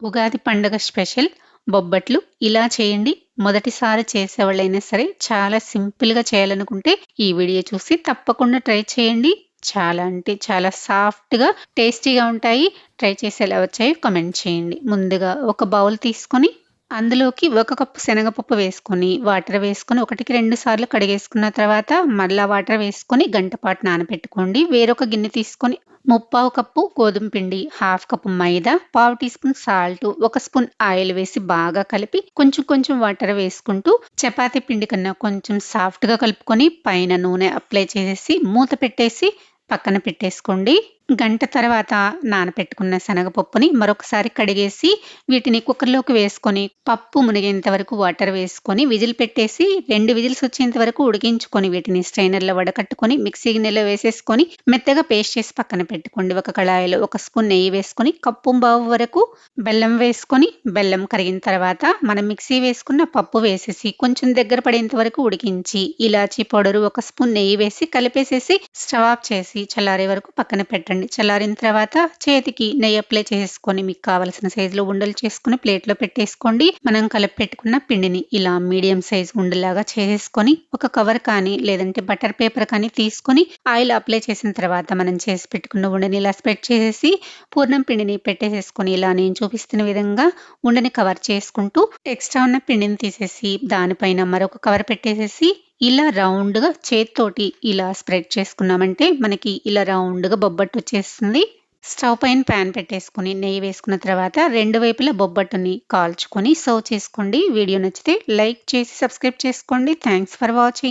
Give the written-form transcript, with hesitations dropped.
ఉగాది పండుగ స్పెషల్ బొబ్బట్లు ఇలా చేయండి. మొదటిసారి చేసేవాళ్ళైనా సరే చాలా సింపుల్‌గా చేయాలనుకుంటే ఈ వీడియో చూసి తప్పకుండా ట్రై చేయండి. చాలా అంటే చాలా సాఫ్ట్‌గా, టేస్టీగా ఉంటాయి. ట్రై చేసి ఎలా వచ్చాయో కామెంట్ చేయండి. ముందుగా ఒక బౌల్ తీసుకొని అందులోకి ఒక కప్పు శనగపప్పు వేసుకొని, వాటర్ వేసుకొని 1కి 2 సార్లు కడిగేసుకున్న తర్వాత మళ్ళా వాటర్ వేసుకొని గంట పాటు నానబెట్టుకోండి. వేరొక గిన్నె తీసుకొని ముప్పావు కప్పు గోధుమ పిండి, హాఫ్ కప్పు మైదా, పావు టీ స్పూన్ సాల్ట్, ఒక స్పూన్ ఆయిల్ వేసి బాగా కలిపి కొంచెం కొంచెం వాటర్ వేసుకుంటూ చపాతీ పిండి కన్నా కొంచెం సాఫ్ట్‌గా కలుపుకొని పైన నూనె అప్లై చేసేసి మూత పెట్టేసి పక్కన పెట్టేసుకోండి. గంట తర్వాత నానపెట్టుకున్న శనగపప్పుని మరొకసారి కడిగేసి వీటిని కుక్కర్‌లోకి వేసుకొని పప్పు మునిగేంత వరకు వాటర్ వేసుకొని విజిల్ పెట్టేసి 2 విజిల్స్ వచ్చేంత వరకు ఉడికించుకొని వీటిని స్ట్రైనర్‌లో వడకట్టుకొని మిక్సీ గిన్నెలో వేసేసుకొని మెత్తగా పేస్ట్ చేసి పక్కన పెట్టుకోండి. ఒక కళాయిలో ఒక స్పూన్ నెయ్యి వేసుకొని కప్పుంబావు వరకు బెల్లం వేసుకొని బెల్లం కరిగిన తర్వాత మనం మిక్సీ వేసుకున్న పప్పు వేసేసి కొంచెం దగ్గర పడేంత వరకు ఉడికించి ఇలాచీ పౌడరు ఒక స్పూన్ నెయ్యి వేసి కలిపేసేసి స్టవ్ ఆఫ్ చేసి చల్లారే వరకు పక్కన పెట్టండి. చల్లారిన తర్వాత చేతికి నెయ్యి అప్లై చేసుకొని మీకు కావలసిన సైజులో ఉండలు చేసుకొని ప్లేట్లో పెట్టేసుకోండి. మనం కలిపి పెట్టుకున్న పిండిని ఇలా మీడియం సైజ్ ఉండలాగా చేసేసుకొని ఒక కవర్ కానీ లేదంటే బటర్ పేపర్ కానీ తీసుకొని ఆయిల్ అప్లై చేసిన తర్వాత మనం చేసి పెట్టుకున్న ఉండని ఇలా స్ప్రెడ్ చేసేసి పూర్ణం పిండిని పెట్టేసేసుకొని ఇలా నేను చూపిస్తున్న విధంగా ఉండని కవర్ చేసుకుంటూ ఎక్స్ట్రా ఉన్న పిండిని తీసేసి దానిపైన మరొక కవర్ పెట్టేసేసి ఇలా రౌండ్‌గా చేత్తోటి ఇలా స్ప్రెడ్ చేసుకున్నామంటే మనకి ఇలా రౌండ్‌గా బొబ్బట్టు వచ్చేస్తుంది. స్టవ్ పైన పాన్ పెట్టేసుకొని నెయ్యి వేసుకున్న తర్వాత 2 వైపులా బొబ్బట్టుని కాల్చుకొని సర్వ్ చేసుకోండి. వీడియో నచ్చితే లైక్ చేసి సబ్స్క్రైబ్ చేసుకోండి. Thanks for watching.